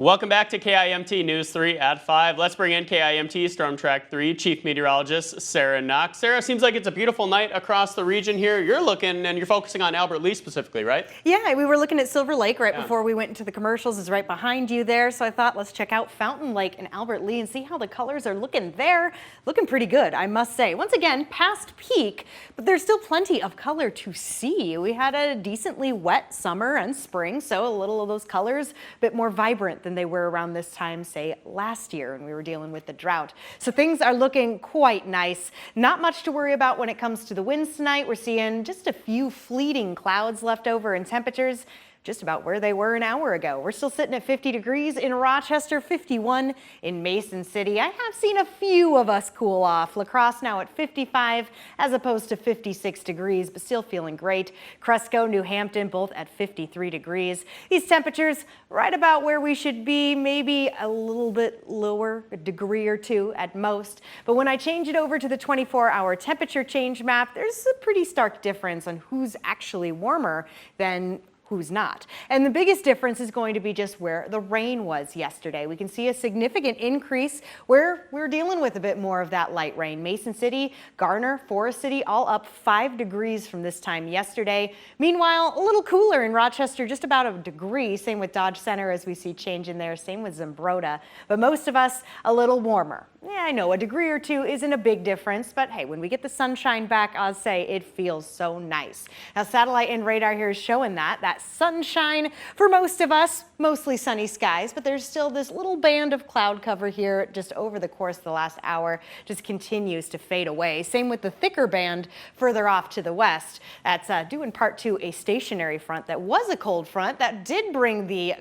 Welcome back to KIMT News 3 at 5. Let's bring in KIMT Storm Track 3 Chief Meteorologist Sarah Knox. Sarah, seems like it's a beautiful night across the region here. You're looking and you're focusing on Albert Lea specifically, right? Yeah, we were looking at Silver Lake right before we went into the commercials. Is right behind you there. So I thought let's check out Fountain Lake and Albert Lea and see how the colors are looking there. Looking pretty good, I must say. Once again, past peak, but there's still plenty of color to see. We had a decently wet summer and spring, so a little of those colors a bit more vibrant than they were around this time, say, last year when we were dealing with the drought. So things are looking quite nice. Not much to worry about when it comes to the winds tonight. We're seeing just a few fleeting clouds left over and temperatures just about where they were an hour ago. We're still sitting at 50 degrees in Rochester, 51 in Mason City. I have seen a few of us cool off. La Crosse now at 55 as opposed to 56 degrees, but still feeling great. Cresco, New Hampton, both at 53 degrees. These temperatures right about where we should be, maybe a little bit lower, a degree or two at most. But when I change it over to the 24-hour temperature change map, there's a pretty stark difference on who's actually warmer than who's not. And the biggest difference is going to be just where the rain was yesterday. We can see a significant increase where we're dealing with a bit more of that light rain. Mason City, Garner, Forest City, all up 5 degrees from this time yesterday. Meanwhile, a little cooler in Rochester, just about a degree. Same with Dodge Center as we see change in there. Same with Zumbrota. But most of us a little warmer. Yeah, I know a degree or two isn't a big difference, but hey, when we get the sunshine back, I'll say it feels so nice. Now, satellite and radar here is showing that sunshine for most of us, mostly sunny skies, but there's still this little band of cloud cover here just over the course of the last hour, just continues to fade away. Same with the thicker band further off to the west. That's due in part to a stationary front that was a cold front that did bring the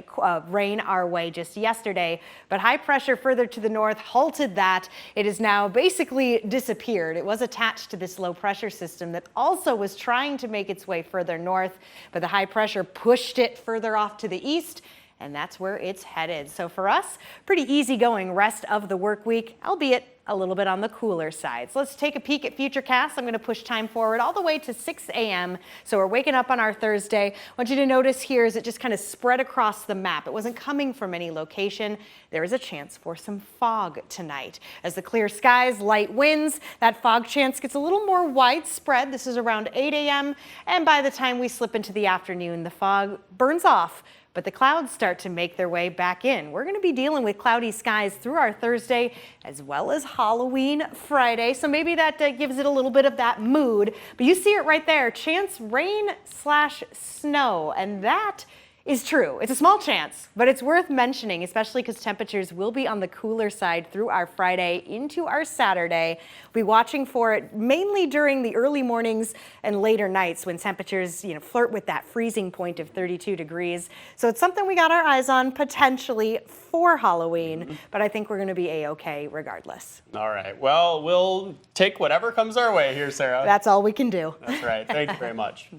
rain our way just yesterday, but high pressure further to the north halted that. It has now basically disappeared. It was attached to this low pressure system that also was trying to make its way further north, but the high pressure pushed it further off to the east, and that's where it's headed. So for us, pretty easygoing rest of the work week, albeit a little bit on the cooler side. So let's take a peek at Futurecast. I'm going to push time forward all the way to 6 a.m. So we're waking up on our Thursday. I want you to notice here as it just kind of spread across the map. It wasn't coming from any location. There is a chance for some fog tonight. As the clear skies, light winds, that fog chance gets a little more widespread. This is around 8 a.m. And by the time we slip into the afternoon, the fog burns off, but the clouds start to make their way back in. We're going to be dealing with cloudy skies through our Thursday as well as Halloween Friday. So maybe that gives it a little bit of that mood. But you see it right there, chance rain/snow. And that is true. It's a small chance, but it's worth mentioning, especially because temperatures will be on the cooler side through our Friday into our Saturday. We'll be watching for it mainly during the early mornings and later nights when temperatures, flirt with that freezing point of 32 degrees. So it's something we got our eyes on potentially for Halloween, but I think we're going to be A-okay regardless. All right. Well, we'll take whatever comes our way here, Sarah. That's all we can do. That's right. Thank you very much.